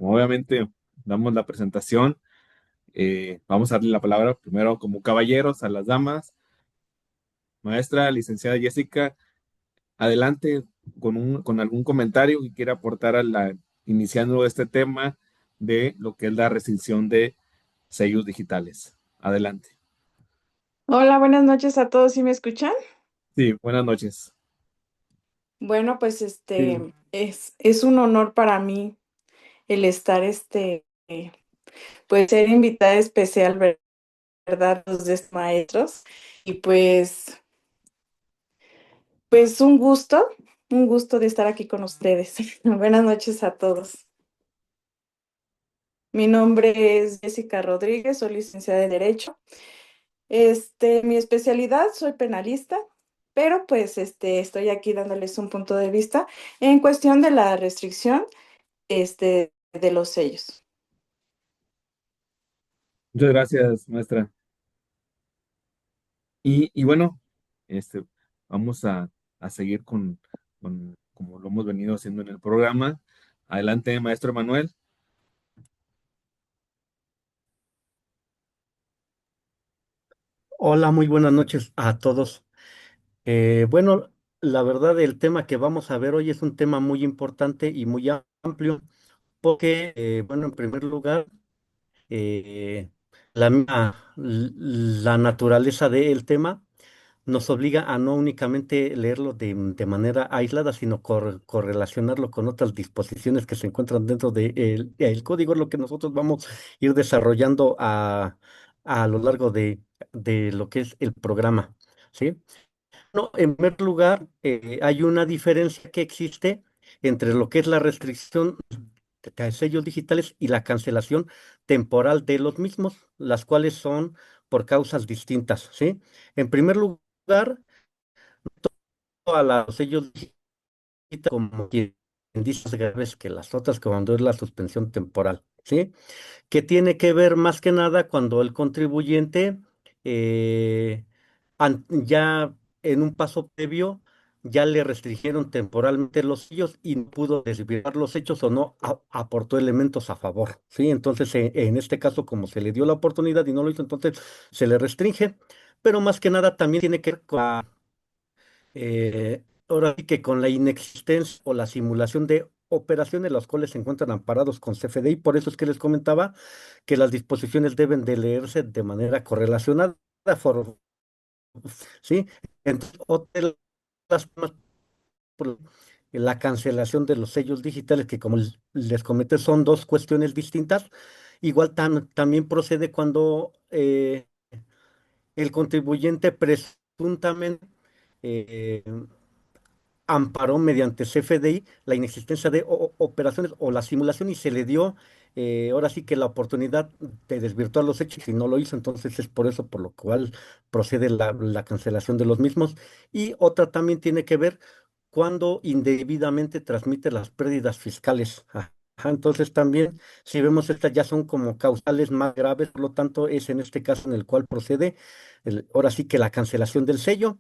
como obviamente damos la presentación, vamos a darle la palabra primero como caballeros a las damas. Maestra, licenciada Jessica, adelante con algún comentario que quiera aportar iniciando este tema de lo que es la restricción de sellos digitales. Adelante. Hola, buenas noches a todos. ¿Sí me escuchan? Sí, buenas noches. Bueno, pues Sí. es un honor para mí el estar pues ser invitada especial, ¿verdad? Los de estos maestros. Y pues un gusto de estar aquí con ustedes. Buenas noches a todos. Mi nombre es Jessica Rodríguez, soy licenciada en Derecho. Mi especialidad, soy penalista, pero pues estoy aquí dándoles un punto de vista en cuestión de la restricción de los sellos. Muchas gracias, maestra. Y bueno, este, vamos a seguir como lo hemos venido haciendo en el programa. Adelante, maestro Manuel. Hola, muy buenas noches a todos. Bueno, la verdad el tema que vamos a ver hoy es un tema muy importante y muy amplio porque, bueno, en primer lugar, eh, la naturaleza del tema nos obliga a no únicamente leerlo de manera aislada, sino correlacionarlo con otras disposiciones que se encuentran dentro del código, es lo que nosotros vamos a ir desarrollando a lo largo de lo que es el programa, ¿sí? No, en primer lugar, hay una diferencia que existe entre lo que es la restricción de sellos digitales y la cancelación temporal de los mismos, las cuales son por causas distintas, ¿sí? En primer lugar, a los sellos digitales como quien dice más graves que las otras, cuando es la suspensión temporal, ¿sí? Que tiene que ver más que nada cuando el contribuyente eh, ya en un paso previo ya le restringieron temporalmente los sellos y no pudo desviar los hechos o no aportó elementos a favor, ¿sí? Entonces, en este caso, como se le dio la oportunidad y no lo hizo, entonces se le restringe, pero más que nada también tiene que ver con ahora sí que con la inexistencia o la simulación de operaciones las cuales se encuentran amparados con CFDI. Por eso es que les comentaba que las disposiciones deben de leerse de manera correlacionada, ¿sí? Entonces, otra de las temas por la cancelación de los sellos digitales, que como les comenté son dos cuestiones distintas, igual también procede cuando el contribuyente presuntamente eh, amparó mediante CFDI la inexistencia de operaciones o la simulación y se le dio ahora sí que la oportunidad de desvirtuar los hechos y no lo hizo, entonces es por eso por lo cual procede la cancelación de los mismos. Y otra también tiene que ver cuando indebidamente transmite las pérdidas fiscales. Ajá, entonces también, si vemos estas ya son como causales más graves, por lo tanto es en este caso en el cual procede ahora sí que la cancelación del sello.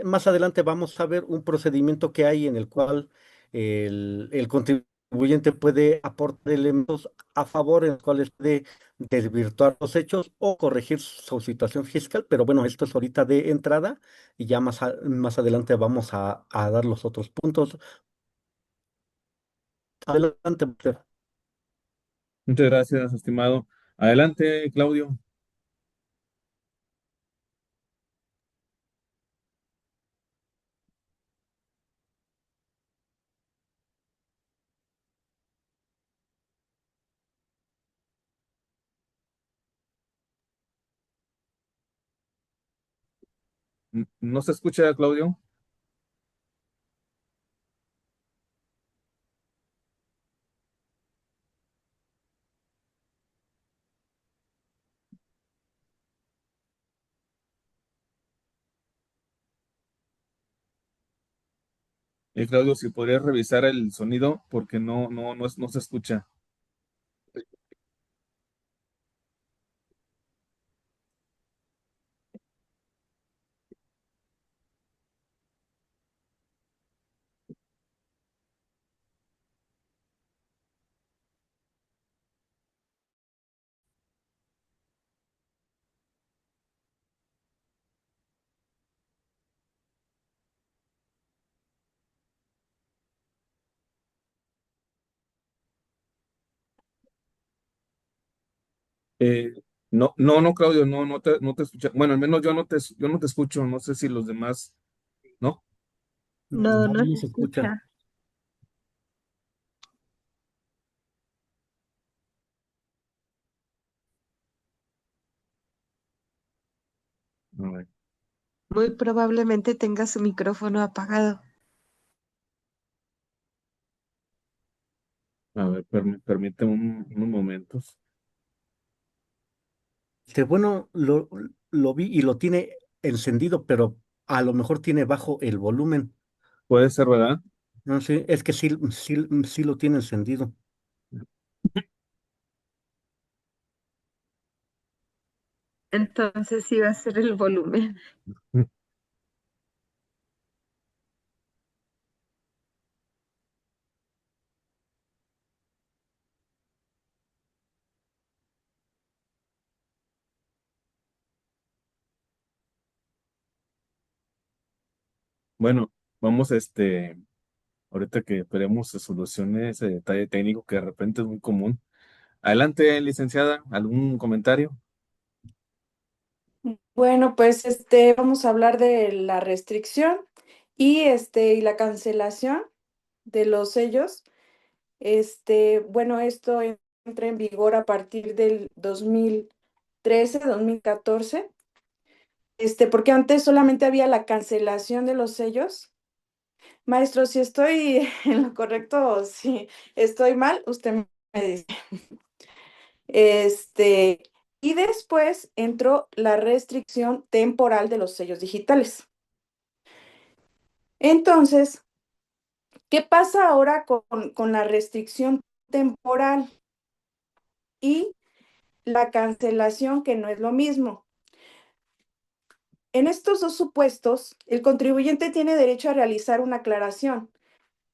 Más adelante vamos a ver un procedimiento que hay en el cual el contribuyente puede aportar elementos a favor en los cuales puede desvirtuar los hechos o corregir su situación fiscal, pero bueno, esto es ahorita de entrada y ya más adelante vamos a dar los otros puntos. Adelante, mujer. Muchas gracias, estimado. Adelante, Claudio. ¿No se escucha, Claudio? Claudio, si podrías revisar el sonido porque no se escucha. Eh, no, Claudio, no te escucho. Bueno, al menos yo no te escucho. No sé si los demás, ¿no? No, No, no no se se escucha. escucha. A ver, Muy probablemente tenga su micrófono apagado. permíteme unos momentos. Bueno, lo vi y lo tiene encendido, pero a lo mejor tiene bajo el volumen. Puede ser, ¿verdad? No sé, es que sí lo tiene encendido. Entonces sí va a ser el volumen. Bueno, vamos, ahorita que esperemos se solucione ese detalle técnico que de repente es muy común. Adelante, licenciada, ¿algún comentario? Bueno, pues vamos a hablar de la restricción y la cancelación de los sellos. Bueno, esto entra en vigor a partir del 2013, 2014. Porque antes solamente había la cancelación de los sellos. Maestro, si estoy en lo correcto o si estoy mal, usted me dice. Este, y después entró la restricción temporal de los sellos digitales. Entonces, ¿qué pasa ahora con la restricción temporal y la cancelación, que no es lo mismo? En estos dos supuestos, el contribuyente tiene derecho a realizar una aclaración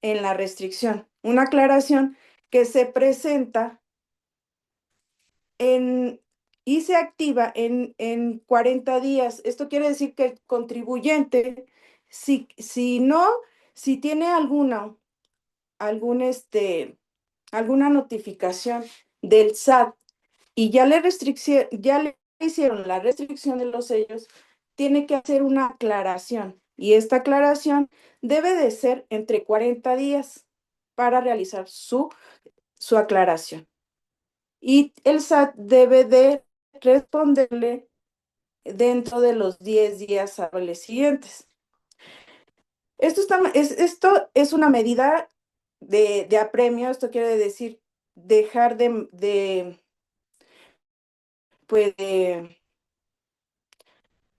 en la restricción, una aclaración que se presenta en, y se activa en 40 días. Esto quiere decir que el contribuyente, si no, si tiene algún, alguna notificación del SAT y ya le hicieron la restricción de los sellos, tiene que hacer una aclaración. Y esta aclaración debe de ser entre 40 días para realizar su aclaración. Y el SAT debe de responderle dentro de los 10 días hábiles siguientes. Esto es una medida de apremio. Esto quiere decir dejar pues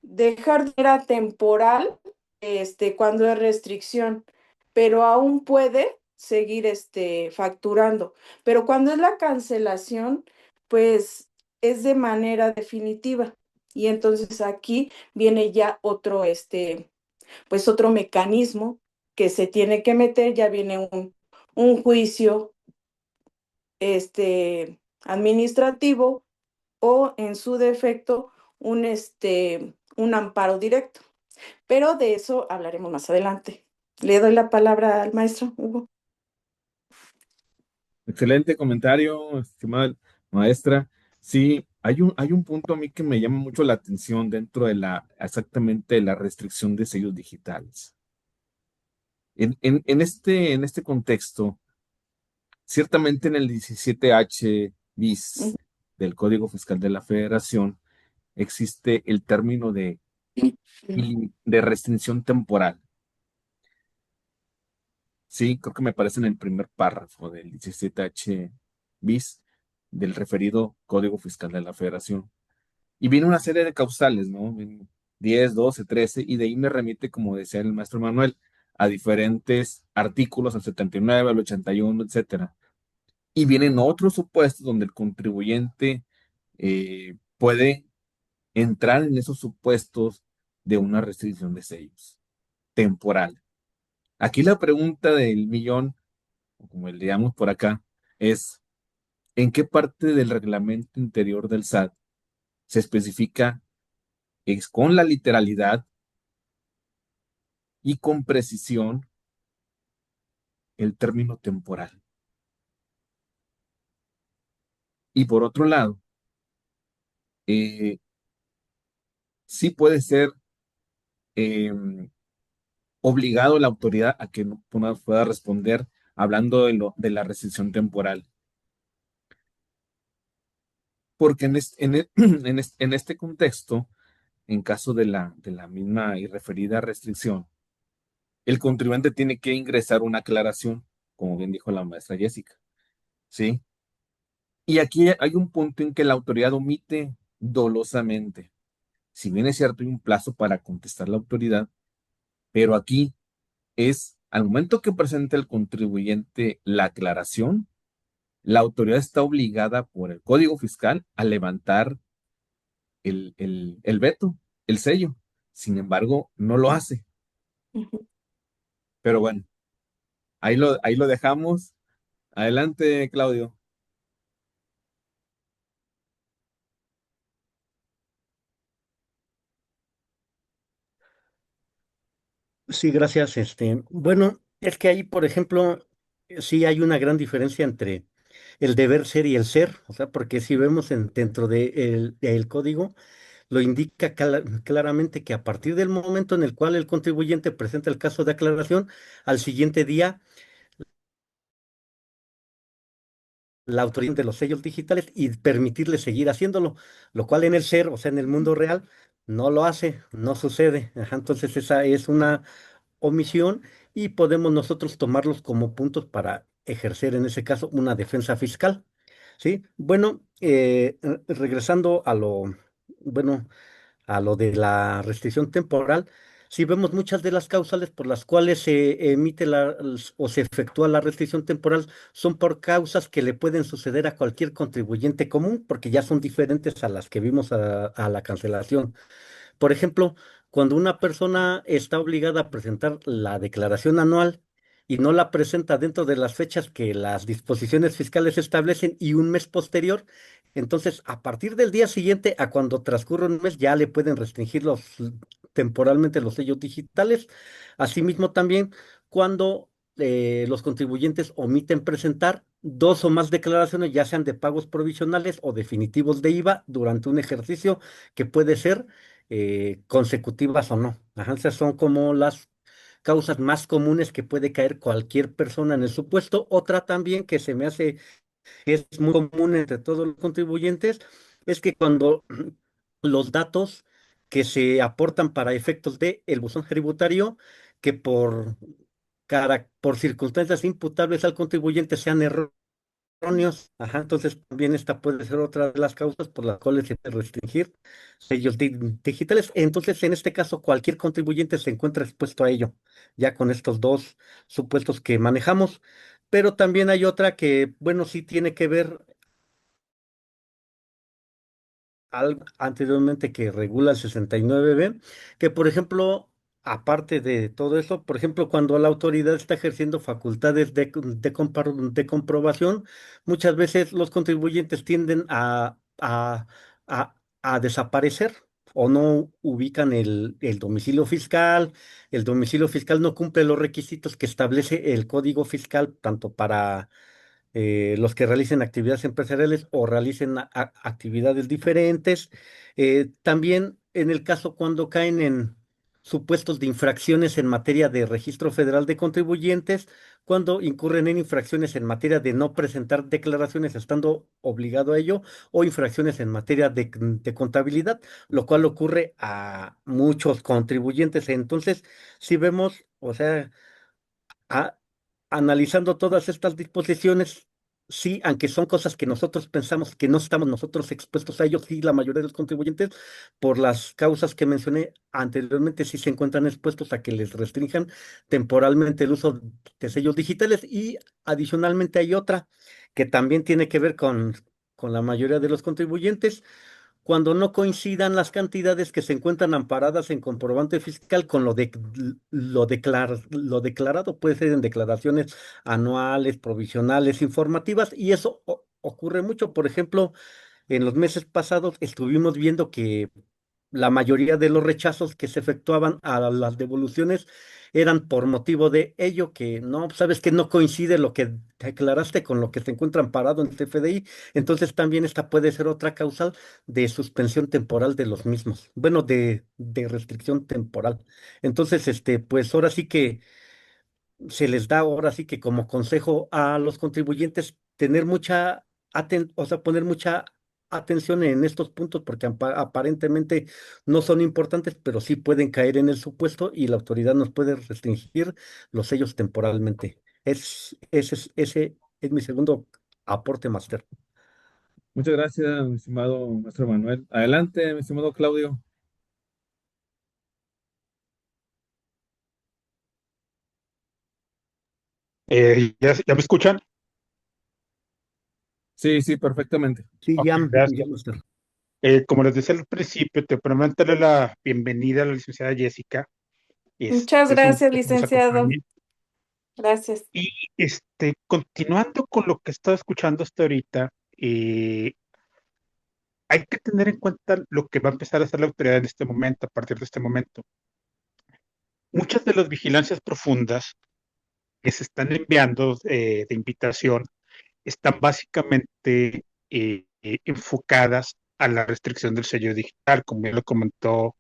dejar de era temporal, cuando es restricción, pero aún puede seguir, facturando. Pero cuando es la cancelación, pues es de manera definitiva. Y entonces aquí viene ya otro, pues otro mecanismo que se tiene que meter. Ya viene un juicio, administrativo, o en su defecto un amparo directo. Pero de eso hablaremos más adelante. Le doy la palabra al maestro Hugo. Excelente comentario, estimada maestra. Sí, hay un punto a mí que me llama mucho la atención dentro de exactamente la restricción de sellos digitales. En este contexto, ciertamente en el 17H bis del Código Fiscal de la Federación existe el término de restricción temporal. Sí, creo que me parece en el primer párrafo del 17H bis del referido Código Fiscal de la Federación. Y viene una serie de causales, ¿no? Viene 10, 12, 13, y de ahí me remite, como decía el maestro Manuel, a diferentes artículos, al 79, al 81, etcétera. Y vienen otros supuestos donde el contribuyente puede entrar en esos supuestos de una restricción de sellos temporal. Aquí la pregunta del millón, o como le llamamos por acá, es: ¿en qué parte del reglamento interior del SAT se especifica con la literalidad y con precisión el término temporal? Y por otro lado, eh, sí puede ser em, obligado la autoridad a que no pueda responder hablando de la restricción temporal. Porque en este contexto, en caso de la misma y referida restricción, el contribuyente tiene que ingresar una aclaración, como bien dijo la maestra Jessica, ¿sí? Y aquí hay un punto en que la autoridad omite dolosamente. Si bien es cierto, hay un plazo para contestar la autoridad, pero aquí es al momento que presenta el contribuyente la aclaración, la autoridad está obligada por el Código Fiscal a levantar el veto, el sello. Sin embargo, no lo hace. Ujú. Pero bueno, ahí lo dejamos. Adelante, Claudio. Sí, gracias. Bueno, es que ahí, por ejemplo, sí hay una gran diferencia entre el deber ser y el ser, o sea, porque si vemos dentro del código, lo indica claramente que a partir del momento en el cual el contribuyente presenta el caso de aclaración, al siguiente día la autoridad de los sellos digitales y permitirle seguir haciéndolo, lo cual en el ser, o sea, en el mundo real, no lo hace, no sucede. Ajá, entonces esa es una omisión y podemos nosotros tomarlos como puntos para ejercer en ese caso una defensa fiscal. ¿Sí? Bueno, regresando bueno, a lo de la restricción temporal, si vemos muchas de las causales por las cuales se emite o se efectúa la restricción temporal son por causas que le pueden suceder a cualquier contribuyente común, porque ya son diferentes a las que vimos a la cancelación. Por ejemplo, cuando una persona está obligada a presentar la declaración anual y no la presenta dentro de las fechas que las disposiciones fiscales establecen y un mes posterior, entonces a partir del día siguiente a cuando transcurre un mes ya le pueden restringir temporalmente los sellos digitales. Asimismo también cuando los contribuyentes omiten presentar dos o más declaraciones, ya sean de pagos provisionales o definitivos de IVA durante un ejercicio que puede ser consecutivas o no. Ajá, esas son como las causas más comunes que puede caer cualquier persona en el supuesto. Otra también que se me hace que es muy común entre todos los contribuyentes es que cuando los datos que se aportan para efectos de el buzón tributario, que por circunstancias imputables al contribuyente sean erróneos. Ajá, entonces también esta puede ser otra de las causas por las cuales se debe restringir sellos digitales. Entonces, en este caso, cualquier contribuyente se encuentra expuesto a ello, ya con estos dos supuestos que manejamos. Pero también hay otra que, bueno, sí tiene que ver anteriormente que regula el 69B, que por ejemplo, aparte de todo eso, por ejemplo, cuando la autoridad está ejerciendo facultades de comprobación, muchas veces los contribuyentes tienden a desaparecer o no ubican el el domicilio fiscal no cumple los requisitos que establece el Código Fiscal, tanto para los que realicen actividades empresariales o realicen actividades diferentes. También en el caso cuando caen en supuestos de infracciones en materia de registro federal de contribuyentes, cuando incurren en infracciones en materia de no presentar declaraciones estando obligado a ello, o infracciones en materia de contabilidad, lo cual ocurre a muchos contribuyentes. Entonces, si vemos, o sea, a- analizando todas estas disposiciones, sí, aunque son cosas que nosotros pensamos que no estamos nosotros expuestos a ellos, sí, la mayoría de los contribuyentes, por las causas que mencioné anteriormente, sí se encuentran expuestos a que les restrinjan temporalmente el uso de sellos digitales y adicionalmente hay otra que también tiene que ver con la mayoría de los contribuyentes cuando no coincidan las cantidades que se encuentran amparadas en comprobante fiscal con lo declarado, puede ser en declaraciones anuales, provisionales, informativas, y eso ocurre mucho. Por ejemplo, en los meses pasados estuvimos viendo que la mayoría de los rechazos que se efectuaban a las devoluciones eran por motivo de ello, que no, sabes que no coincide lo que declaraste con lo que se encuentra amparado en el CFDI, entonces también esta puede ser otra causal de suspensión temporal de los mismos, bueno, de restricción temporal. Entonces, pues ahora sí que se les da ahora sí que como consejo a los contribuyentes tener o sea, poner mucha atención en estos puntos porque aparentemente no son importantes, pero sí pueden caer en el supuesto y la autoridad nos puede restringir los sellos temporalmente. Ese es mi segundo aporte, máster. Muchas gracias, mi estimado maestro Manuel. Adelante, mi estimado Claudio. ¿Ya me escuchan? Sí, sí, perfectamente. Sí, Ok, ya, gracias. máster. Como les decía al principio, te prometo darle la bienvenida a la licenciada Jessica. Muchas Es un gracias, gusto que nos licenciado. acompañe. Gracias. Y continuando con lo que he estado escuchando hasta ahorita, eh, hay que tener en cuenta lo que va a empezar a hacer la autoridad en este momento, a partir de este momento. Muchas de las vigilancias profundas que se están enviando de invitación están básicamente enfocadas a la restricción del sello digital, como ya lo comentó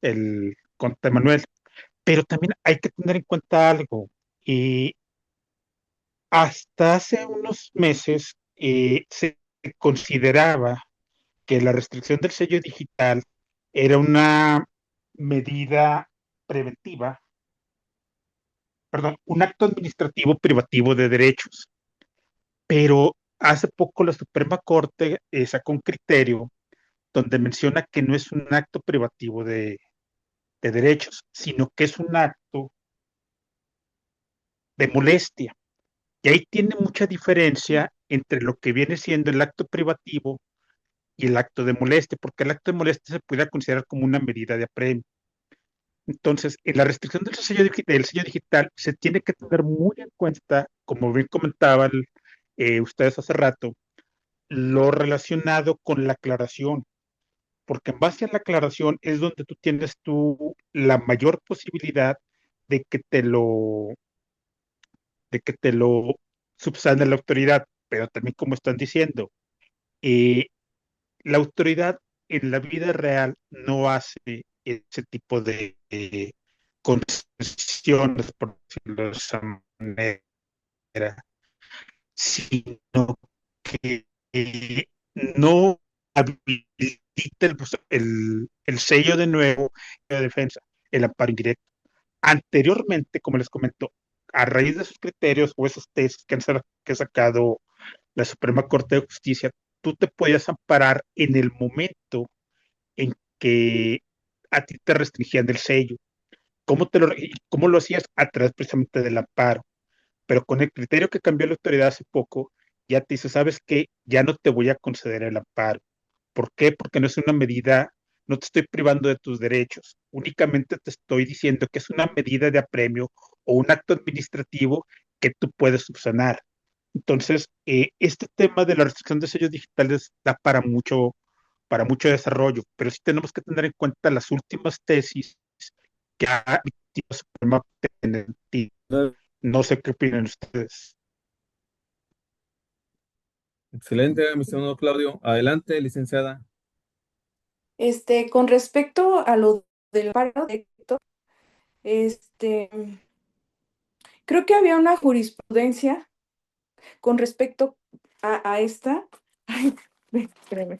el conte Manuel. Pero también hay que tener en cuenta algo. Y hasta hace unos meses se consideraba que la restricción del sello digital era una medida preventiva, perdón, un acto administrativo privativo de derechos. Pero hace poco la Suprema Corte sacó un criterio donde menciona que no es un acto privativo de derechos, sino que es un acto de molestia. Y ahí tiene mucha diferencia entre lo que viene siendo el acto privativo y el acto de molestia, porque el acto de molestia se puede considerar como una medida de apremio. Entonces, en la restricción del sello digital se tiene que tener muy en cuenta, como bien comentaban ustedes hace rato, lo relacionado con la aclaración, porque en base a la aclaración es donde tú la mayor posibilidad de que te lo, de que te lo subsane la autoridad, pero también como están diciendo, eh, la autoridad en la vida real no hace ese tipo de concesiones, por decirlo de esa manera, sino que no habilita el sello de nuevo de defensa, el amparo indirecto. Anteriormente, como les comento, a raíz de esos criterios o esos tesis que ha sacado la Suprema Corte de Justicia, tú te podías amparar en el momento en que a ti te restringían el sello. ¿Cómo lo hacías? A través precisamente del amparo. Pero con el criterio que cambió la autoridad hace poco, ya te dice, ¿sabes qué? Ya no te voy a conceder el amparo. ¿Por qué? Porque no es una medida, no te estoy privando de tus derechos, únicamente te estoy diciendo que es una medida de apremio o un acto administrativo que tú puedes subsanar. Entonces, este tema de la restricción de sellos digitales da para mucho desarrollo, pero sí tenemos que tener en cuenta las últimas tesis que ha emitido la Suprema Corte. No sé qué opinan ustedes. Excelente, mi estimado Claudio. Adelante, licenciada. Con respecto a lo del paro directo, este, creo que había una jurisprudencia con respecto a esta. Ay, espérame.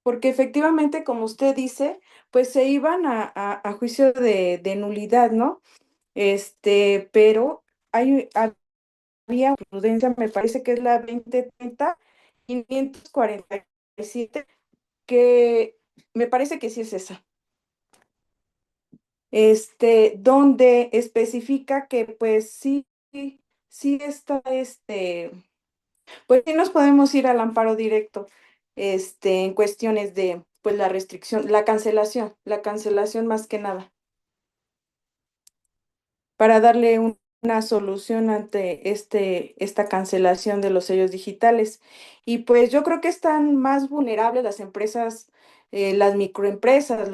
Porque efectivamente, como usted dice, pues se iban a juicio de nulidad, ¿no? Pero había prudencia, me parece que es la 2030 547, que me parece que sí es esa. Donde especifica que pues sí, sí está, pues sí nos podemos ir al amparo directo, en cuestiones de, pues la restricción, la cancelación más que nada, para darle una solución ante esta cancelación de los sellos digitales. Y pues yo creo que están más vulnerables las empresas, las microempresas,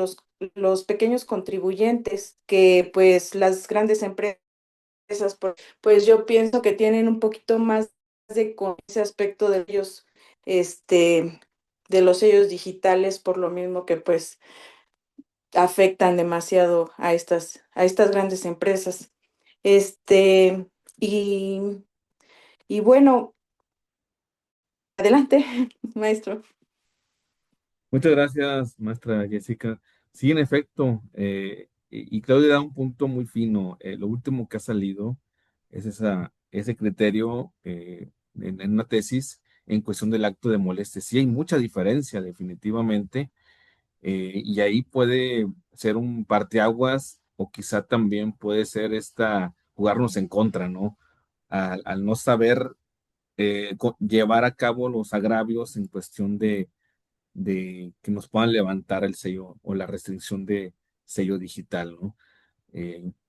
los pequeños contribuyentes, que pues las grandes empresas, pues yo pienso que tienen un poquito más con ese aspecto de ellos, este, de los sellos digitales, por lo mismo que pues afectan demasiado a estas grandes empresas. Este, y, y bueno, adelante, maestro. Muchas gracias, maestra Jessica. Sí, en efecto, y Claudia da un punto muy fino. Lo último que ha salido es ese criterio en una tesis en cuestión del acto de molestia. Sí, hay mucha diferencia, definitivamente, y ahí puede ser un parteaguas o quizá también puede ser jugarnos en contra, ¿no? Al no saber llevar a cabo los agravios en cuestión de que nos puedan levantar el sello o la restricción de sello digital, ¿no?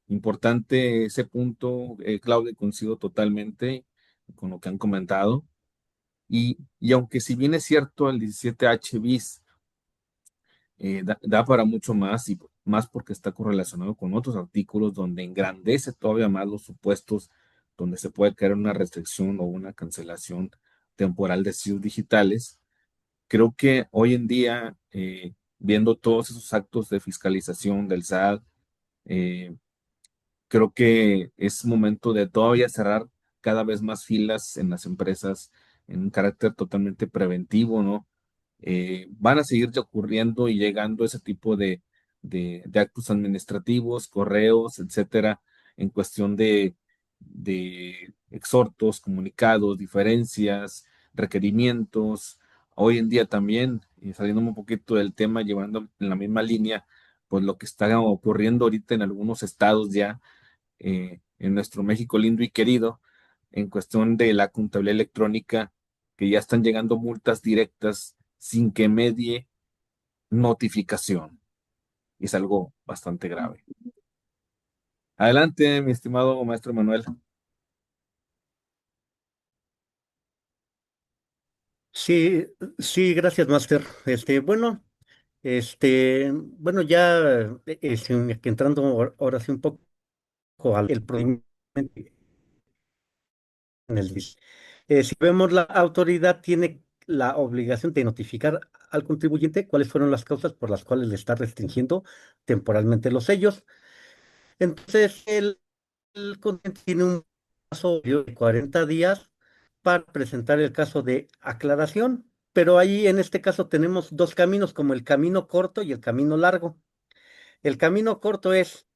Importante ese punto, Claudia, coincido totalmente con lo que han comentado. Y aunque si bien es cierto, el 17H bis da para mucho más y más porque está correlacionado con otros artículos donde engrandece todavía más los supuestos donde se puede caer una restricción o una cancelación temporal de sellos digitales. Creo que hoy en día, viendo todos esos actos de fiscalización del SAT, eh, creo que es momento de todavía cerrar cada vez más filas en las empresas en un carácter totalmente preventivo, ¿no? Van a seguir ocurriendo y llegando ese tipo de actos administrativos, correos, etcétera, en cuestión de exhortos, comunicados, diferencias, requerimientos. Hoy en día también, y saliendo un poquito del tema, llevando en la misma línea, pues lo que está ocurriendo ahorita en algunos estados ya, en nuestro México lindo y querido, en cuestión de la contabilidad electrónica, que ya están llegando multas directas sin que medie notificación. Y es algo bastante grave. Adelante, mi estimado maestro Manuel. Sí, sí, gracias, Master. Bueno, ya entrando ahora sí un poco al el procedimiento en el DIS. Si vemos, la autoridad tiene la obligación de notificar al contribuyente cuáles fueron las causas por las cuales le está restringiendo temporalmente los sellos. Entonces, el contribuyente tiene un plazo de 40 días para presentar el caso de aclaración, pero ahí en este caso tenemos dos caminos, como el camino corto y el camino largo. El camino corto es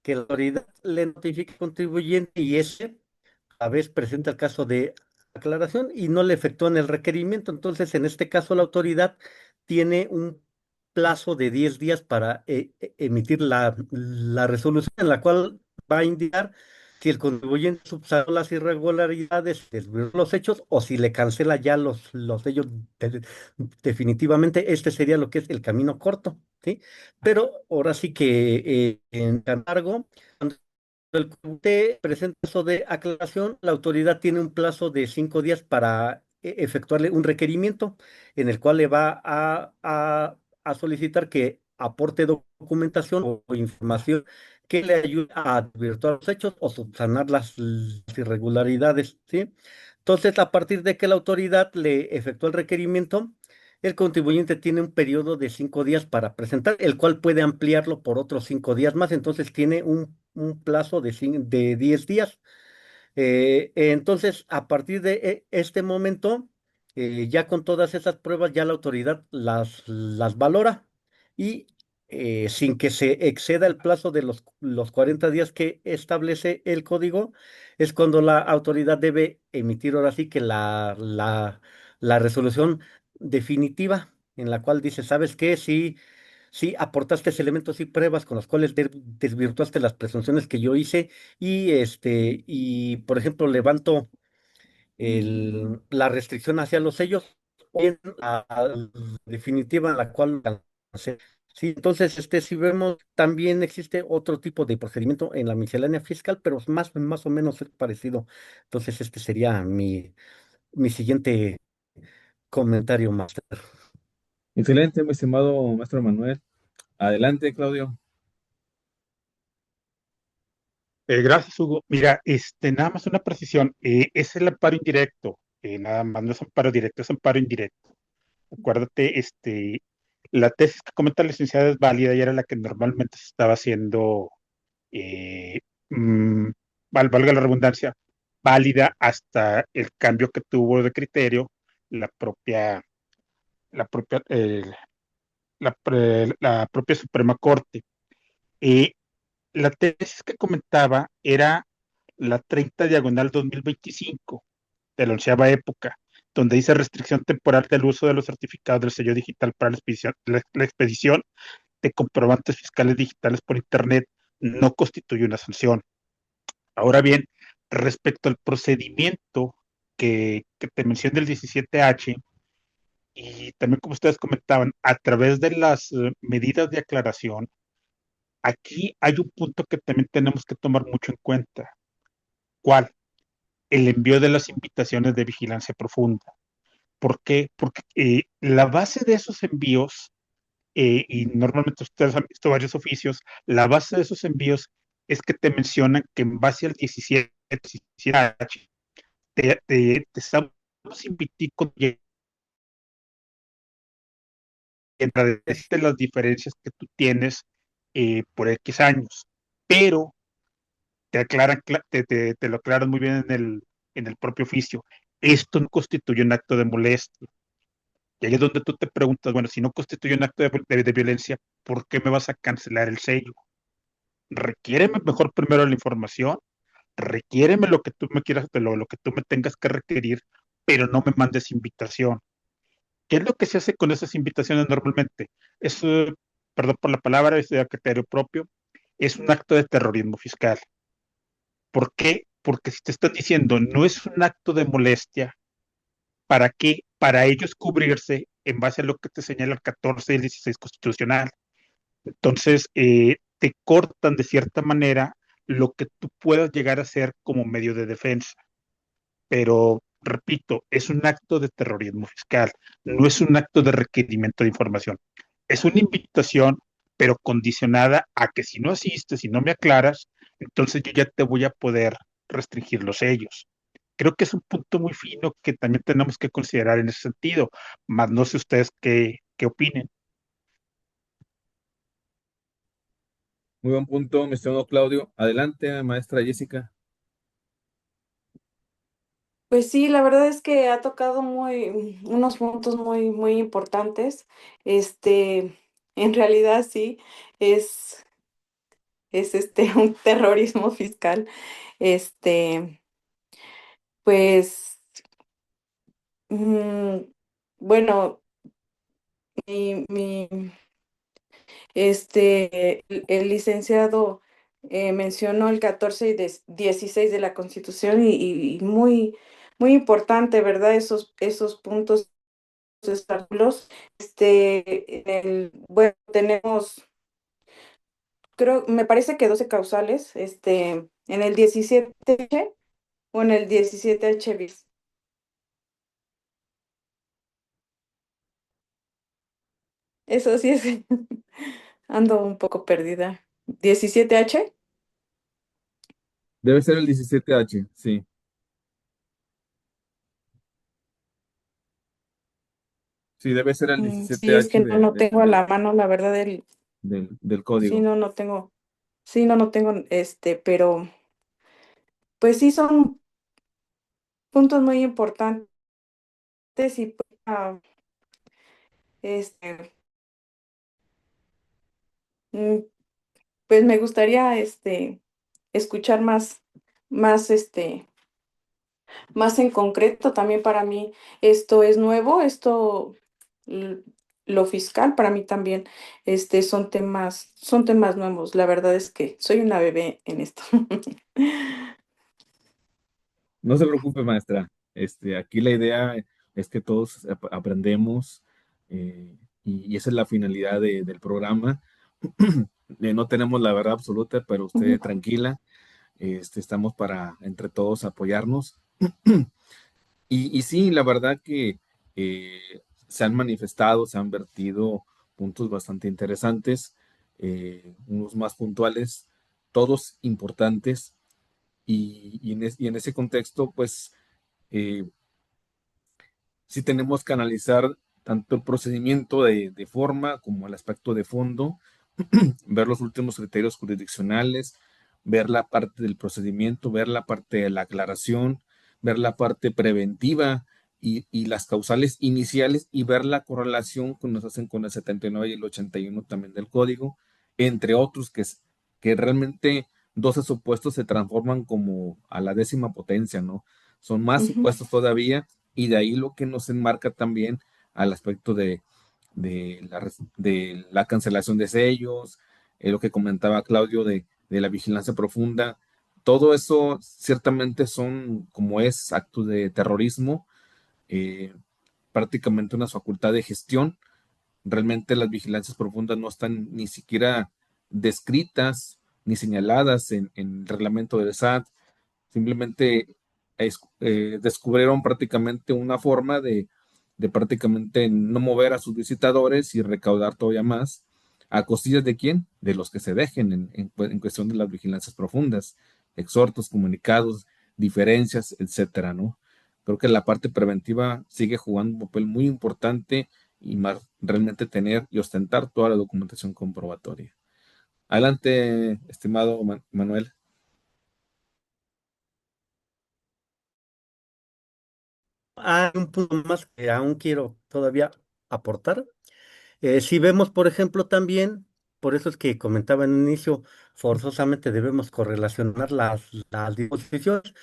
que la autoridad le notifique al contribuyente y ese a vez presenta el caso de aclaración y no le efectúan el requerimiento. Entonces, en este caso, la autoridad tiene un plazo de 10 días para emitir la resolución en la cual va a indicar si el contribuyente subsanó las irregularidades, desvirtuó los hechos o si le cancela ya los hechos definitivamente. Este sería lo que es el camino corto, ¿sí? Pero ahora sí que en cargo, el comité presenta eso de aclaración, la autoridad tiene un plazo de 5 días para efectuarle un requerimiento en el cual le va a solicitar que aporte documentación o información que le ayude a advertir los hechos o subsanar las irregularidades, ¿sí? Entonces, a partir de que la autoridad le efectúa el requerimiento, el contribuyente tiene un periodo de 5 días para presentar, el cual puede ampliarlo por otros 5 días más. Entonces tiene un plazo de 10 días. Entonces, a partir de este momento, ya con todas esas pruebas, ya la autoridad las valora y sin que se exceda el plazo de los 40 días que establece el código, es cuando la autoridad debe emitir ahora sí que la resolución definitiva en la cual dice, ¿sabes qué? Sí, aportaste elementos y pruebas con los cuales desvirtuaste las presunciones que yo hice y por ejemplo, levanto la restricción hacia los sellos o bien la definitiva en la cual alcancé. Sí, entonces, si vemos, también existe otro tipo de procedimiento en la miscelánea fiscal, pero es más o menos es parecido. Entonces, este sería mi siguiente comentario, máster. Excelente, mi estimado maestro Manuel. Adelante, Claudio. Gracias, Hugo. Mira, nada más una precisión. Es el amparo indirecto. Nada más no es amparo directo, es amparo indirecto. Acuérdate, la tesis que comenta la licenciada es válida y era la que normalmente se estaba haciendo, eh, mm, valga la redundancia, válida hasta el cambio que tuvo de criterio la propia, la propia, la propia Suprema Corte. Eh, la tesis que comentaba era la 30 diagonal 2025 de la onceava época, donde dice restricción temporal del uso de los certificados del sello digital para la expedición de comprobantes fiscales digitales por Internet no constituye una sanción. Ahora bien, respecto al procedimiento que te mencioné del 17H, y también como ustedes comentaban, a través de las medidas de aclaración, aquí hay un punto que también tenemos que tomar mucho en cuenta. ¿Cuál? El envío de las invitaciones de vigilancia profunda. ¿Por qué? Porque la base de esos envíos, y normalmente ustedes han visto varios oficios, la base de esos envíos es que te mencionan que en base al 17H te estamos invitando a decirte las diferencias que tú tienes por X años, pero te lo aclaran muy bien en el propio oficio. Esto no constituye un acto de molestia. Y ahí es donde tú te preguntas, bueno, si no constituye un acto de violencia, ¿por qué me vas a cancelar el sello? Requiéreme mejor primero la información, requiéreme lo que tú me quieras, lo que tú me tengas que requerir, pero no me mandes invitación. ¿Qué es lo que se hace con esas invitaciones normalmente? Es, perdón por la palabra, es de criterio propio, es un acto de terrorismo fiscal. ¿Por qué? Porque si te están diciendo no es un acto de molestia, ¿para qué? Para ellos cubrirse en base a lo que te señala el 14 y el 16 constitucional. Entonces, te cortan de cierta manera lo que tú puedas llegar a hacer como medio de defensa. Pero, repito, es un acto de terrorismo fiscal, no es un acto de requerimiento de información. Es una invitación, pero condicionada a que si no asistes, si no me aclaras, entonces yo ya te voy a poder restringir los sellos. Creo que es un punto muy fino que también tenemos que considerar en ese sentido, más no sé ustedes qué opinen. Muy buen punto, mi estimado Claudio. Adelante, maestra Jessica. Pues sí, la verdad es que ha tocado unos puntos muy importantes. En realidad sí, es, es un terrorismo fiscal. Este, pues, mm, bueno, mi el licenciado mencionó el 14 y 16 de la Constitución y muy importante, ¿verdad? Esos puntos, esos artículos. Bueno, tenemos, creo, me parece que 12 causales, en el 17H o en el 17H bis. Eso sí es, ando un poco perdida. ¿17H? Debe ser el 17H, sí. Sí, debe ser el Sí, es 17H que no tengo a la mano, la verdad, del sí, código. no tengo. Sí, no tengo, pero pues sí son puntos muy importantes y pues, este, mm, pues me gustaría, escuchar más, más en concreto. También para mí esto es nuevo, l- lo fiscal para mí también, son temas nuevos. La verdad es que soy una bebé en esto. No se preocupe, maestra. Aquí la idea es que todos aprendemos. y esa es la finalidad del programa. No tenemos la verdad absoluta, pero usted tranquila, estamos para entre todos apoyarnos. Y sí, la verdad que se han manifestado, se han vertido puntos bastante interesantes, unos más puntuales, todos importantes, y en ese contexto, pues eh, sí tenemos que analizar tanto el procedimiento de forma como el aspecto de fondo, ver los últimos criterios jurisdiccionales, ver la parte del procedimiento, ver la parte de la aclaración, ver la parte preventiva y las causales iniciales y ver la correlación que nos hacen con el 79 y el 81 también del código, entre otros que realmente 12 supuestos se transforman como a la décima potencia, ¿no? Son más Ujú, supuestos todavía y de ahí lo que nos enmarca también al aspecto de la cancelación de sellos, lo que comentaba Claudio de la vigilancia profunda. Todo eso ciertamente son, como es, actos de terrorismo, eh, prácticamente una facultad de gestión. Realmente las vigilancias profundas no están ni siquiera descritas ni señaladas en el reglamento del SAT. Simplemente descubrieron prácticamente una forma de prácticamente no mover a sus visitadores y recaudar todavía más. ¿A costillas de quién? De los que se dejen en cuestión de las vigilancias profundas, exhortos, comunicados, diferencias, etcétera, ¿no? Creo que la parte preventiva sigue jugando un papel muy importante y más realmente tener y ostentar toda la documentación comprobatoria. Adelante, estimado Manuel. Hay un punto más que aún quiero todavía aportar. Si vemos, por ejemplo, también, por eso es que comentaba en un inicio, forzosamente debemos correlacionar las disposiciones,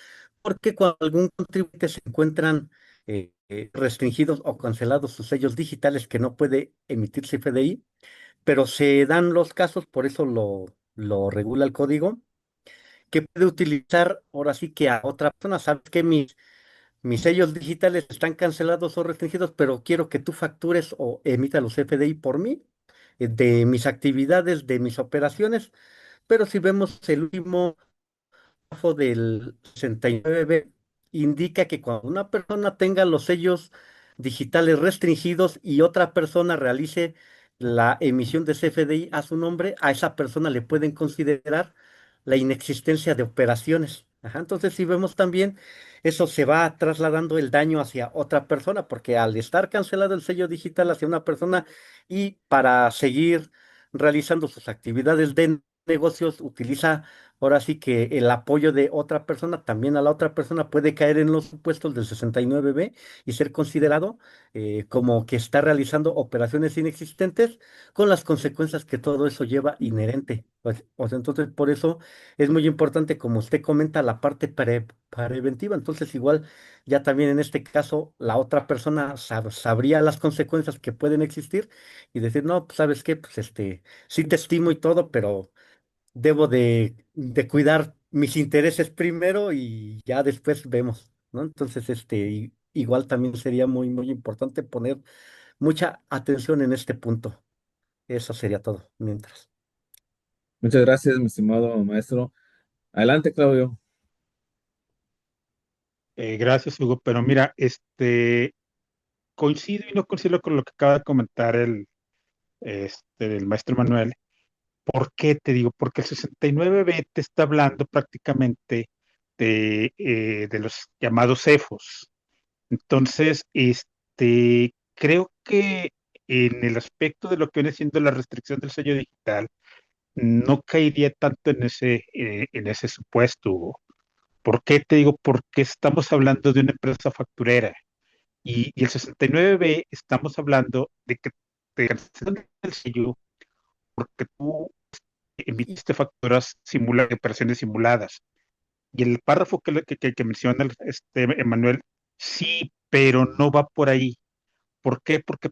porque cuando algún contribuyente se encuentran restringidos o cancelados sus sellos digitales que no puede emitirse FDI, pero se dan los casos, por eso lo regula el código, que puede utilizar ahora sí que a otra persona. Sabes que mis sellos digitales están cancelados o restringidos, pero quiero que tú factures o emitas los FDI por mí, de mis actividades, de mis operaciones. Pero si vemos el último párrafo del 69b, indica que cuando una persona tenga los sellos digitales restringidos y otra persona realice la emisión de CFDI a su nombre, a esa persona le pueden considerar la inexistencia de operaciones. Ajá, entonces, si vemos también, eso se va trasladando el daño hacia otra persona, porque al estar cancelado el sello digital hacia una persona y para seguir realizando sus actividades de negocios, utiliza ahora sí que el apoyo de otra persona, también a la otra persona puede caer en los supuestos del 69b y ser considerado como que está realizando operaciones inexistentes con las consecuencias que todo eso lleva inherente. Pues, o sea, entonces, por eso es muy importante, como usted comenta, la parte preventiva. Entonces, igual, ya también en este caso, la otra persona sabría las consecuencias que pueden existir y decir, no, pues, ¿sabes qué? Pues sí te estimo y todo, pero debo de cuidar mis intereses primero y ya después vemos, ¿no? Entonces, igual también sería muy, muy importante poner mucha atención en este punto. Eso sería todo, mientras. Muchas gracias, mi estimado maestro. Adelante, Claudio. Gracias, Hugo. Pero mira, coincido y no coincido con lo que acaba de comentar el maestro Manuel. ¿Por qué te digo? Porque el 69b te está hablando prácticamente de los llamados CEFOS. Entonces, creo que en el aspecto de lo que viene siendo la restricción del sello digital, no caería tanto en ese supuesto, Hugo. ¿Por qué te digo? Porque estamos hablando de una empresa facturera y el 69b estamos hablando de que te cancelan el sello porque tú emitiste facturas operaciones simuladas. Y el párrafo que menciona Emanuel, sí, pero no va por ahí. ¿Por qué? Porque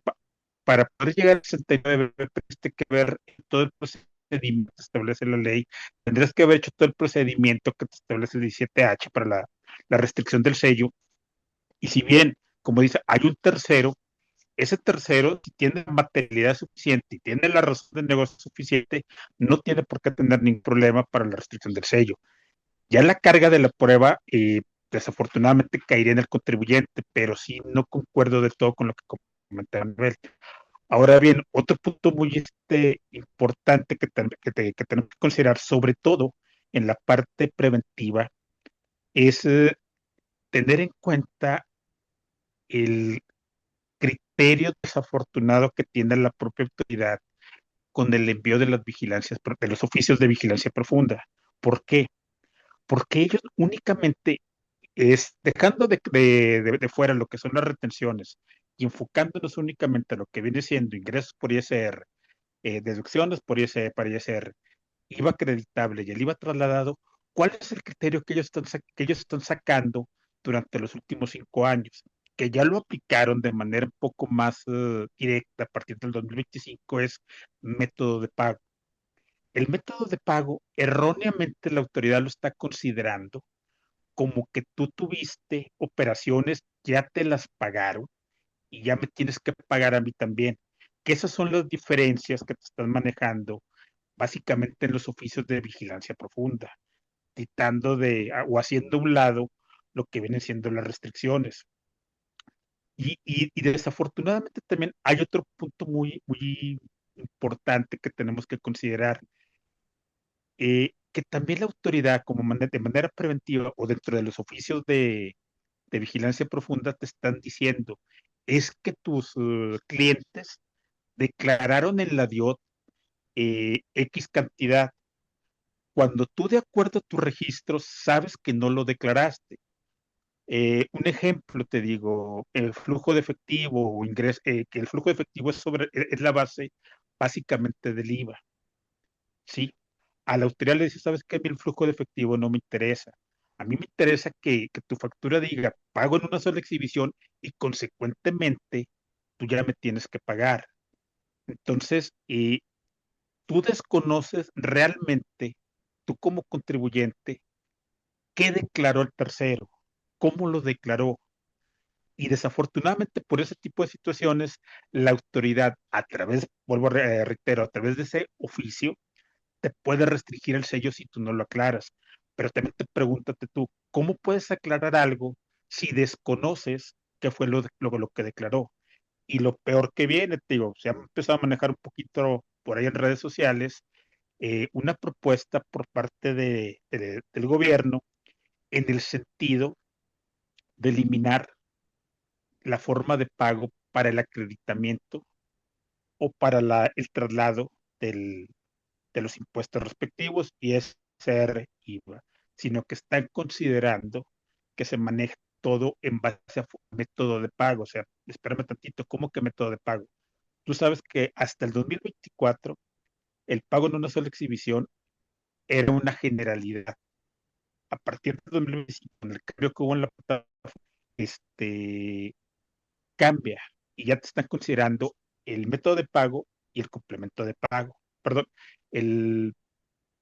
para poder llegar al 69 tienes que ver todo el procedimiento que establece la ley, tendrías que haber hecho todo el procedimiento que te establece el 17H para la restricción del sello, y si bien, como dice, hay un tercero, ese tercero, si tiene la materialidad suficiente y tiene la razón de negocio suficiente, no tiene por qué tener ningún problema para la restricción del sello. Ya la carga de la prueba, desafortunadamente, caería en el contribuyente, pero sí no concuerdo del todo con lo que comentaba Anabel. Ahora bien, otro punto muy importante que tenemos que considerar, sobre todo en la parte preventiva, es tener en cuenta el criterio desafortunado que tiene la propia autoridad con el envío de las vigilancias, de los oficios de vigilancia profunda. ¿Por qué? Porque ellos únicamente dejando de fuera lo que son las retenciones y enfocándonos únicamente a lo que viene siendo ingresos por ISR, deducciones por ISR, para ISR, IVA acreditable y el IVA trasladado, ¿cuál es el criterio que ellos están sacando durante los últimos 5 años? Que ya lo aplicaron de manera un poco más directa a partir del 2025, es método de pago. El método de pago, erróneamente la autoridad lo está considerando como que tú tuviste operaciones, ya te las pagaron y ya me tienes que pagar a mí también. Que esas son las diferencias que te están manejando básicamente en los oficios de vigilancia profunda, quitando o haciendo a un lado lo que vienen siendo las restricciones. Y desafortunadamente también hay otro punto muy, muy importante que tenemos que considerar, que también la autoridad, de manera preventiva o dentro de los oficios de vigilancia profunda, te están diciendo, es que tus clientes declararon en la DIOT X cantidad, cuando tú de acuerdo a tus registros sabes que no lo declaraste. Un ejemplo, te digo, el flujo de efectivo o ingreso, que el flujo de efectivo es la base básicamente del IVA, ¿sí? A la autoridad le dice, ¿sabes qué? A mí el flujo de efectivo no me interesa. A mí me interesa que tu factura diga, pago en una sola exhibición y consecuentemente tú ya me tienes que pagar. Entonces, tú desconoces realmente, tú como contribuyente, qué declaró el tercero, cómo lo declaró. Y desafortunadamente por ese tipo de situaciones, la autoridad, vuelvo a reitero, a través de ese oficio, te puede restringir el sello si tú no lo aclaras. Pero también te pregúntate tú, ¿cómo puedes aclarar algo si desconoces qué fue lo que declaró? Y lo peor que viene, te digo, se ha empezado a manejar un poquito por ahí en redes sociales, una propuesta por parte del gobierno en el sentido de eliminar la forma de pago para el acreditamiento o para el traslado de los impuestos respectivos y es ser IVA, sino que están considerando que se maneja todo en base a método de pago. O sea, espérame tantito, ¿cómo que método de pago? Tú sabes que hasta el 2024 el pago en una sola exhibición era una generalidad. A partir de 2025, con el cambio que hubo en la plataforma, este, cambia y ya te están considerando el método de pago y el complemento de pago. Perdón, el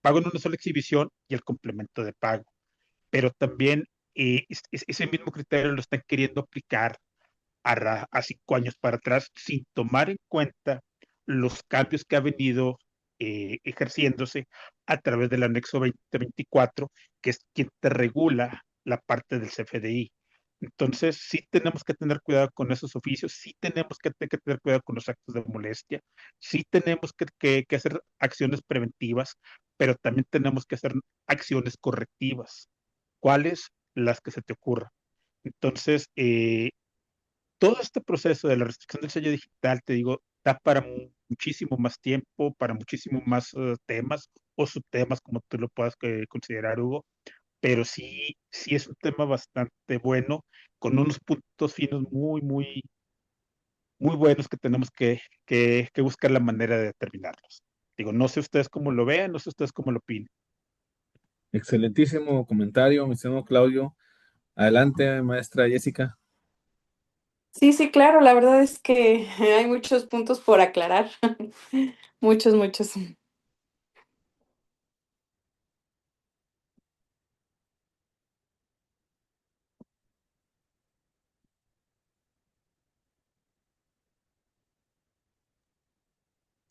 pago en una sola exhibición y el complemento de pago. Pero también ese mismo criterio lo están queriendo aplicar a 5 años para atrás sin tomar en cuenta los cambios que ha venido ejerciéndose a través del anexo 2024, que es quien te regula la parte del CFDI. Entonces, sí tenemos que tener cuidado con esos oficios, sí tenemos que tener cuidado con los actos de molestia, sí tenemos que hacer acciones preventivas, pero también tenemos que hacer acciones correctivas. ¿Cuáles? Las que se te ocurran. Entonces, todo este proceso de la restricción del sello digital, te digo, da para muchísimo más tiempo, para muchísimo más temas o subtemas, como tú lo puedas considerar, Hugo, pero sí, sí es un tema bastante bueno, con unos puntos finos muy, muy, muy buenos que tenemos que buscar la manera de determinarlos. Digo, no sé ustedes cómo lo vean, no sé ustedes cómo lo opinen. Excelentísimo comentario, mi estimado Claudio. Adelante, maestra Jessica. Sí, sí, claro, la verdad es que hay muchos puntos por aclarar. Muchos, muchos.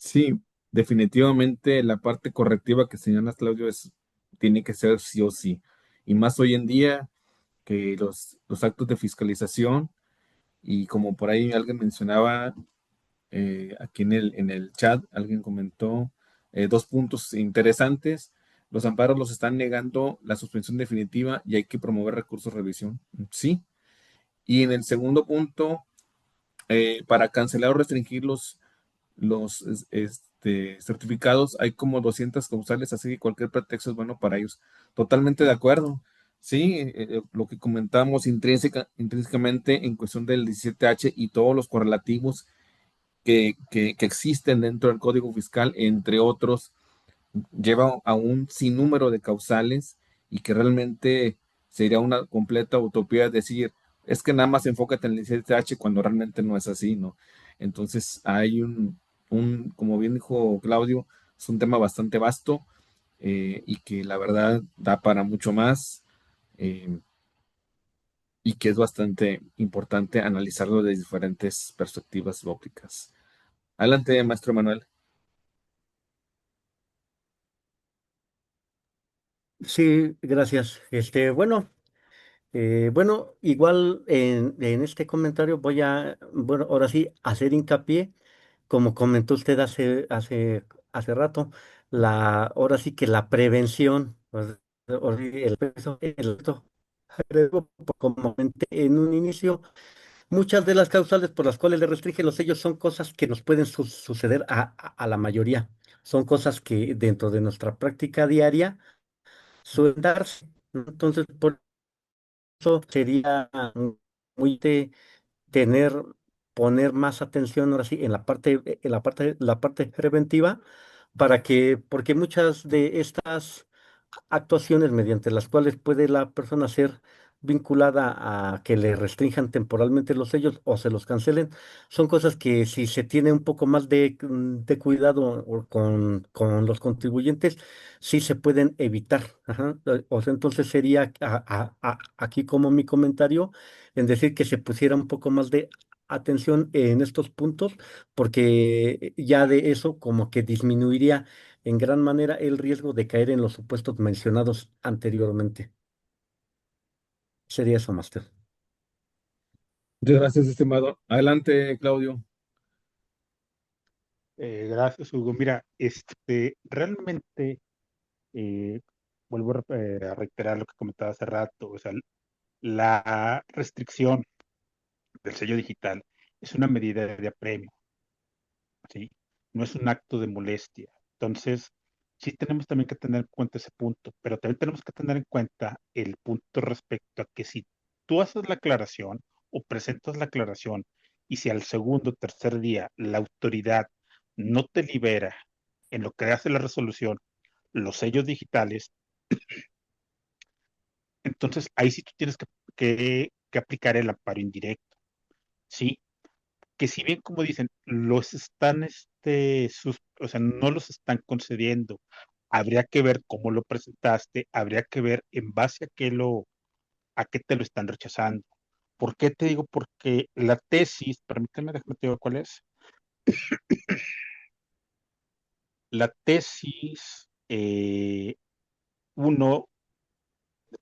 Sí, definitivamente la parte correctiva que señalas, Claudio, tiene que ser sí o sí. Y más hoy en día que los actos de fiscalización, y como por ahí alguien mencionaba, aquí en el chat, alguien comentó dos puntos interesantes. Los amparos los están negando la suspensión definitiva y hay que promover recursos de revisión. Sí. Y en el segundo punto, para cancelar o restringir certificados, hay como 200 causales, así que cualquier pretexto es bueno para ellos. Totalmente de acuerdo. Sí, lo que comentamos intrínsecamente en cuestión del 17H y todos los correlativos que existen dentro del Código Fiscal, entre otros, lleva a un sinnúmero de causales y que realmente sería una completa utopía decir, es que nada más enfócate en el 17H cuando realmente no es así, ¿no? Entonces hay como bien dijo Claudio, es un tema bastante vasto, y que la verdad da para mucho más, eh, y que es bastante importante analizarlo de diferentes perspectivas ópticas. Adelante, maestro Manuel. Sí, gracias. Bueno, igual en este comentario voy a, bueno, ahora sí, hacer hincapié, como comentó usted hace rato, ahora sí que la prevención, pues, ahora sí, el peso, el alto riesgo, como comenté en un inicio, muchas de las causales por las cuales le restringen los sellos son cosas que nos pueden suceder a la mayoría, son cosas que dentro de nuestra práctica diaria suelen darse, ¿no? Entonces, por eso sería muy de tener, poner más atención ahora sí la parte preventiva porque muchas de estas actuaciones mediante las cuales puede la persona ser vinculada a que le restrinjan temporalmente los sellos o se los cancelen, son cosas que si se tiene un poco más de cuidado con los contribuyentes, sí se pueden evitar. Ajá. O sea, entonces sería aquí como mi comentario en decir que se pusiera un poco más de atención en estos puntos, porque ya de eso como que disminuiría en gran manera el riesgo de caer en los supuestos mencionados anteriormente. Sería eso, Master. Muchas gracias, estimado. Adelante, Claudio. Gracias, Hugo. Mira, realmente eh, vuelvo a reiterar lo que comentaba hace rato. O sea, la restricción del sello digital es una medida de apremio, ¿sí? No es un acto de molestia. Entonces, sí tenemos también que tener en cuenta ese punto, pero también tenemos que tener en cuenta el punto respecto a que si tú haces la aclaración o presentas la aclaración y si al segundo o tercer día la autoridad no te libera en lo que hace la resolución los sellos digitales, entonces ahí sí tú tienes que aplicar el amparo indirecto, ¿sí? Que si bien, como dicen, los están, o sea, no los están concediendo, habría que ver cómo lo presentaste, habría que ver en base a qué te lo están rechazando. ¿Por qué te digo? Porque la tesis, permíteme, déjame te digo cuál es. La tesis 1,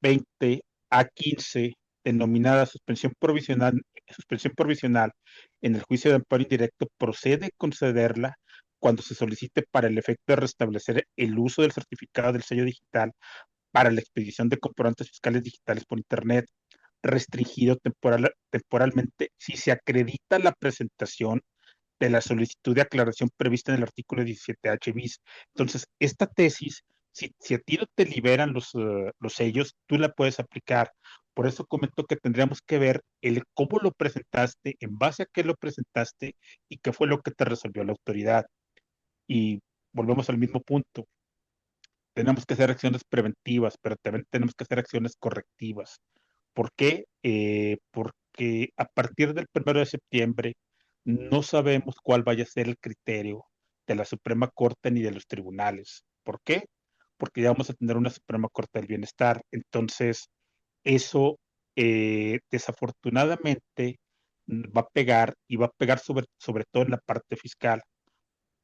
20 a 15, denominada suspensión provisional en el juicio de amparo indirecto, procede concederla cuando se solicite para el efecto de restablecer el uso del certificado del sello digital para la expedición de comprobantes fiscales digitales por Internet, restringido temporalmente si se acredita la presentación de la solicitud de aclaración prevista en el artículo 17H bis. Entonces, esta tesis, si a ti no te liberan los sellos, tú la puedes aplicar. Por eso comento que tendríamos que ver cómo lo presentaste, en base a qué lo presentaste y qué fue lo que te resolvió la autoridad. Y volvemos al mismo punto. Tenemos que hacer acciones preventivas, pero también tenemos que hacer acciones correctivas. ¿Por qué? Porque a partir del 1 de septiembre no sabemos cuál vaya a ser el criterio de la Suprema Corte ni de los tribunales. ¿Por qué? Porque ya vamos a tener una Suprema Corte del Bienestar. Entonces, eso desafortunadamente va a pegar y va a pegar sobre todo en la parte fiscal.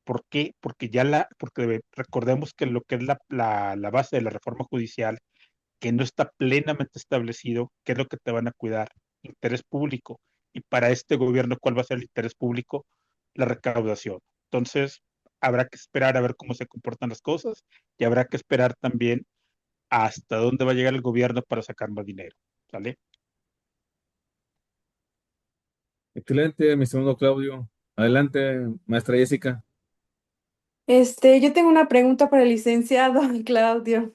¿Por qué? Porque recordemos que lo que es la base de la reforma judicial, que no está plenamente establecido qué es lo que te van a cuidar, interés público. Y para este gobierno, ¿cuál va a ser el interés público? La recaudación. Entonces, habrá que esperar a ver cómo se comportan las cosas y habrá que esperar también hasta dónde va a llegar el gobierno para sacar más dinero. ¿Sale? Excelente, mi segundo Claudio. Adelante, maestra Jessica. Yo tengo una pregunta para el licenciado Claudio.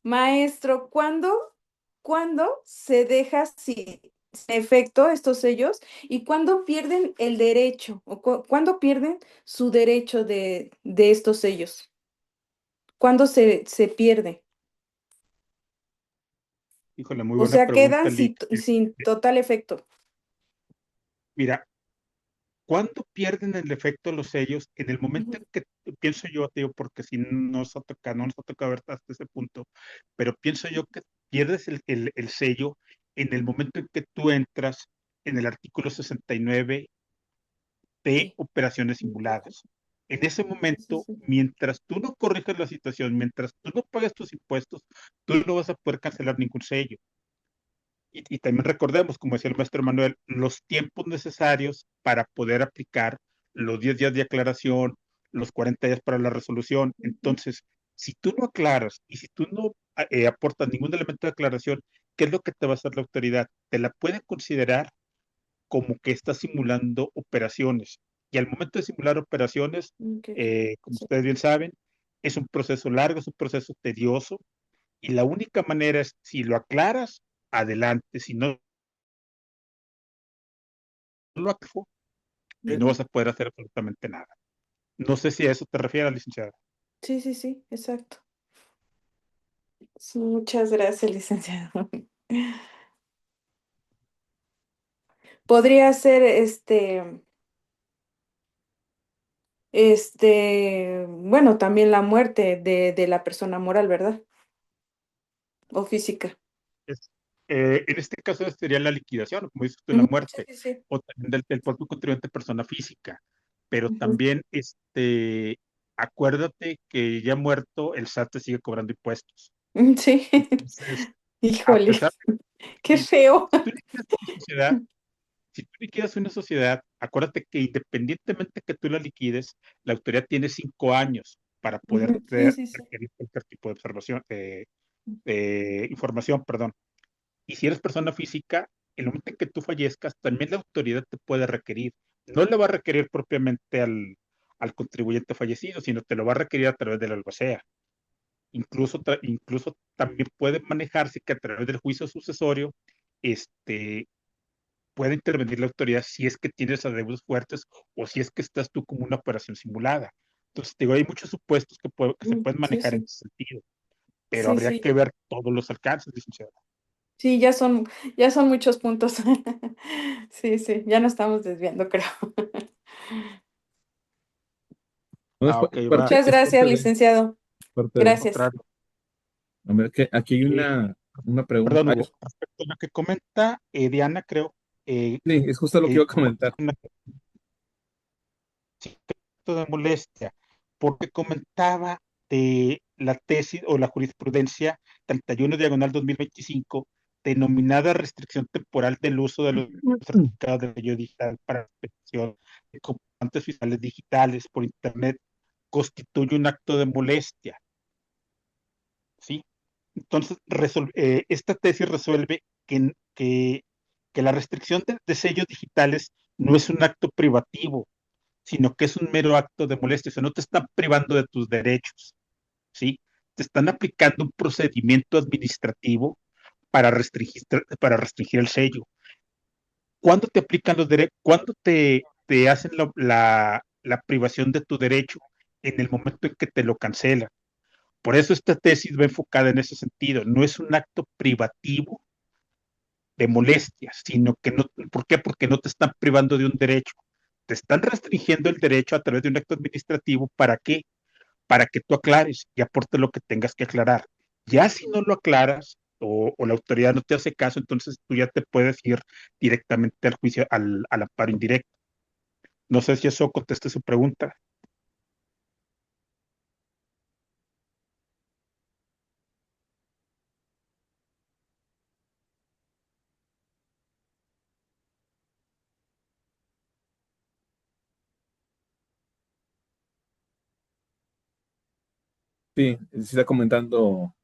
Maestro, ¿cuándo se deja sin efecto estos sellos y cuándo pierden el derecho o cuándo pierden su derecho de estos sellos? ¿Cuándo se pierde? Híjole, muy O buena sea, pregunta, quedan Lick. sin total efecto. Mira, ¿cuándo pierden el efecto los sellos? En el momento Ujú. en que, pienso yo, te digo, porque si no nos ha tocado ver hasta ese punto, pero pienso yo que pierdes el sello en el momento en que tú entras en el artículo 69 de Sí, operaciones simuladas. En ese sí, momento, sí. mientras tú no corrijas la situación, mientras tú no pagas tus impuestos, tú no vas a poder cancelar ningún sello. Y también recordemos, como decía el maestro Manuel, los tiempos necesarios para poder aplicar los 10 días de aclaración, los 40 días para la resolución. Ujú. Entonces, si tú no aclaras y si tú no aportas ningún elemento de aclaración, ¿qué es lo que te va a hacer la autoridad? Te la puede considerar como que está simulando operaciones. Y al momento de simular operaciones, Ok, como sí. ustedes bien saben, es un proceso largo, es un proceso tedioso, y la única manera es, si lo aclaras, adelante. Si no lo aclaro, no Ujú. vas a poder hacer absolutamente nada. No sé si a eso te refieres, licenciada. Sí, sí, sí, exacto. Sí, muchas gracias, licenciado. Podría ser bueno, también la muerte de la persona moral, ¿verdad? O física. Es- en este caso sería la liquidación, como dices tú, en la Ujú, sí, muerte, sí, sí. o también del propio contribuyente persona física. Pero Ujú. también, acuérdate que ya muerto, el SAT te sigue cobrando impuestos. Sí. Entonces, a Híjole, pesar de qué que feo. si tú liquidas una sociedad, si tú liquidas una sociedad, acuérdate que independientemente que tú la liquides, la autoridad tiene 5 años para poder Ujú, sí, sí, sí. requerir cualquier tipo de observación, información, perdón. Y si eres persona física, en el momento en que tú fallezcas, también la autoridad te puede requerir. No le va a requerir propiamente al contribuyente fallecido, sino te lo va a requerir a través del albacea. Incluso también puede manejarse que a través del juicio sucesorio, este, puede intervenir la autoridad si es que tienes adeudos fuertes o si es que estás tú como una operación simulada. Entonces, te digo, hay muchos supuestos que se pueden Sí, manejar en sí. ese sentido, pero Sí, habría sí. que ver todos los alcances, licenciado. Sí, ya son muchos puntos. Sí, sí, ya nos estamos desviando, creo. No, Ah, ok, va. Muchas es gracias, licenciado. parte de. Gracias. Contrario. A ver, que aquí hay Eh, una Perdón, pregunta. Ay, Hugo. Respecto a lo que comenta Diana, creo, sí, es justo lo que el iba a comentar. concepto de molestia, porque comentaba de la tesis o la jurisprudencia 31 diagonal 2025, denominada restricción temporal del uso de los certificados de sello digital para la expedición de comprobantes fiscales digitales por Internet, constituye un acto de molestia, ¿sí? Entonces, esta tesis resuelve que la restricción de sellos digitales no es un acto privativo, sino que es un mero acto de molestia. O sea, no te están privando de tus derechos, ¿sí? Te están aplicando un procedimiento administrativo para restringir el sello. ¿Cuándo te aplican los derechos? ¿Cuándo te hacen la privación de tu derecho? En el momento en que te lo cancelan. Por eso esta tesis va enfocada en ese sentido. No es un acto privativo de molestia, sino que no, ¿por qué? Porque no te están privando de un derecho. Te están restringiendo el derecho a través de un acto administrativo. ¿Para qué? Para que tú aclares y aportes lo que tengas que aclarar. Ya si no lo aclaras o la autoridad no te hace caso, entonces tú ya te puedes ir directamente al juicio, al amparo indirecto. No sé si eso contesta su pregunta. Sí, sí está comentando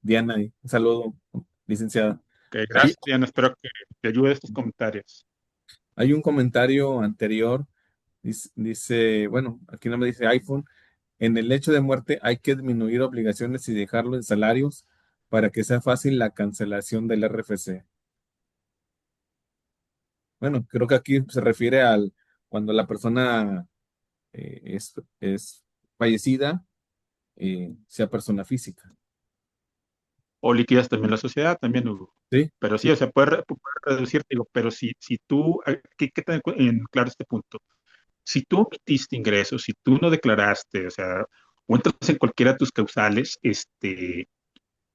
Diana. Un saludo, licenciada. Ok, Hay, gracias, Diana. Espero que te ayude estos comentarios. hay un comentario anterior, dice, bueno, aquí no me dice iPhone. En el hecho de muerte hay que disminuir obligaciones y dejarlo en salarios para que sea fácil la cancelación del RFC. Bueno, creo que aquí se refiere al cuando la persona es fallecida, sea persona física. O liquidas también la sociedad, también, Hugo. ¿Sí? Pero sí, Sí, o sea, puede reducir, digo, pero si tú, aquí hay que tener en claro este punto. Si tú omitiste ingresos, si tú no declaraste, o sea, o entras en cualquiera de tus causales, de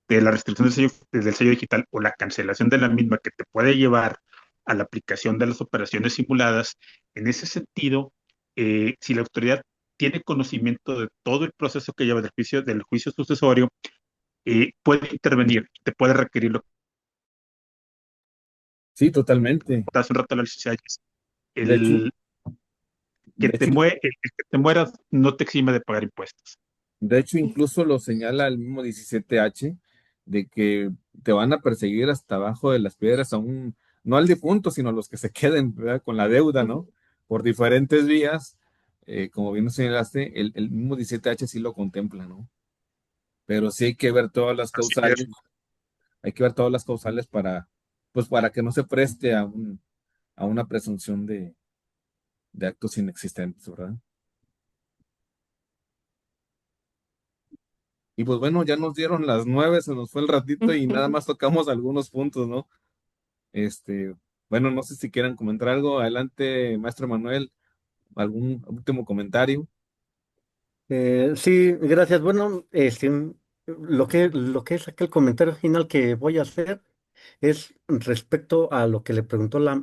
la restricción del sello digital o la cancelación de la misma que te puede llevar a la aplicación de las operaciones simuladas, en ese sentido, si la autoridad tiene conocimiento de todo el proceso que lleva del juicio sucesorio, puede intervenir, te puede requerir lo que sí, totalmente. hace un rato la licenciada Jess. De hecho, El de hecho, el que te mueras no te exime de pagar impuestos. de hecho, incluso lo señala el mismo 17H de que te van a perseguir hasta abajo de las piedras, aún, no al difunto, sino a los que se queden, ¿verdad? Con la deuda, ¿no? Por diferentes vías, como bien lo señalaste, el mismo 17H sí lo contempla, ¿no? Pero sí hay que ver todas las Así es. causales, hay que ver todas las causales para, pues para que no se preste a una presunción de actos inexistentes, ¿verdad? Y pues bueno, ya nos dieron las 9, se nos fue el ratito y nada más tocamos algunos puntos, ¿no? Este, bueno, no sé si quieran comentar algo. Adelante, maestro Manuel, algún último comentario. Sí, gracias. Bueno, lo que es aquel comentario final que voy a hacer es respecto a lo que le preguntó la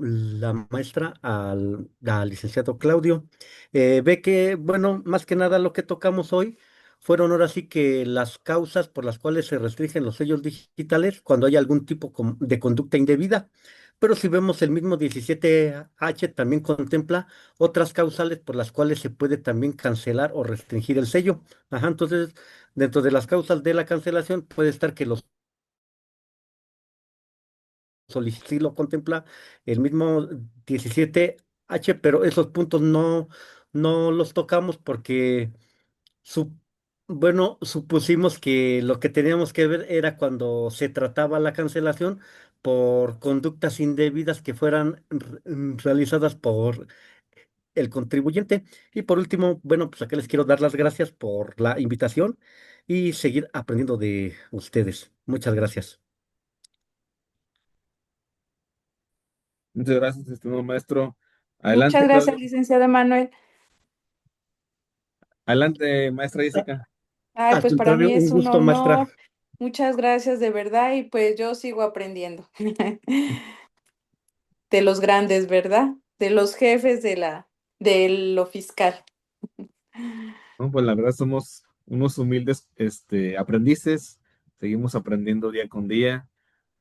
maestra al licenciado Claudio. Ve que, bueno, más que nada lo que tocamos hoy fueron ahora sí que las causas por las cuales se restringen los sellos digitales cuando hay algún tipo de conducta indebida. Pero si vemos el mismo 17H también contempla otras causales por las cuales se puede también cancelar o restringir el sello. Ajá, entonces, dentro de las causas de la cancelación puede estar que los sí lo contempla el mismo 17H, pero esos puntos no los tocamos porque su, bueno, supusimos que lo que teníamos que ver era cuando se trataba la cancelación por conductas indebidas que fueran realizadas por el contribuyente. Y por último, bueno, pues acá les quiero dar las gracias por la invitación y seguir aprendiendo de ustedes. Muchas gracias. Muchas gracias, estimado maestro. Muchas Adelante, gracias, Claudio. licenciado Manuel. Adelante, maestra Jessica. Ay, Al pues para contrario, mí un es un gusto, maestra. honor. Muchas gracias de verdad y pues yo sigo aprendiendo de los grandes, ¿verdad? De los jefes de lo fiscal. No, pues la verdad somos unos humildes aprendices. Seguimos aprendiendo día con día.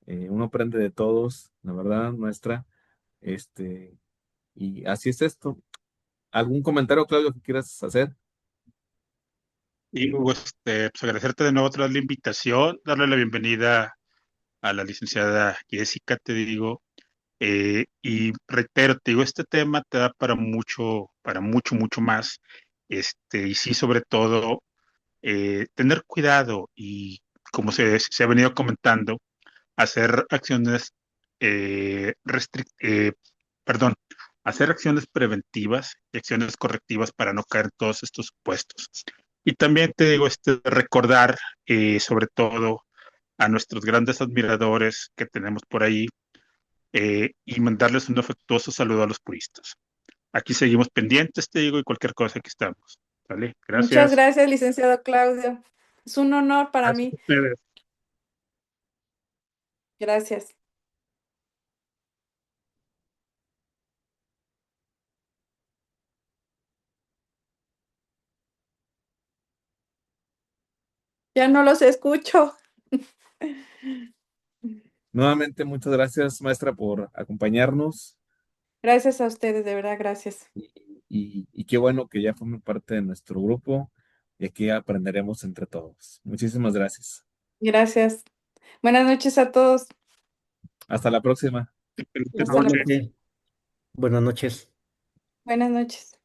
Uno aprende de todos, la verdad, maestra. Este, y así es esto. ¿Algún comentario, Claudio, que quieras hacer? Y Hugo, pues agradecerte de nuevo otra vez la invitación, darle la bienvenida a la licenciada Jessica, te digo, y reitero, te digo, este tema te da para mucho, mucho más, y sí, sobre todo, tener cuidado y, como se ha venido comentando, hacer acciones, perdón, hacer acciones preventivas y acciones correctivas para no caer en todos estos supuestos. Y también te digo, recordar, sobre todo, a nuestros grandes admiradores que tenemos por ahí, y mandarles un afectuoso saludo a los puristas. Aquí seguimos pendientes, te digo, y cualquier cosa que estamos. ¿Vale? Muchas Gracias. gracias, licenciado Claudio. Es un honor para Gracias a mí. ustedes. Gracias. Ya no los escucho. Nuevamente, muchas gracias, maestra, por acompañarnos Gracias a ustedes, de verdad, gracias. y qué bueno que ya forme parte de nuestro grupo y aquí aprenderemos entre todos. Muchísimas gracias. Gracias. Buenas noches a todos. Hasta la próxima. Hasta la próxima. Igualmente, buenas noches. Buenas noches.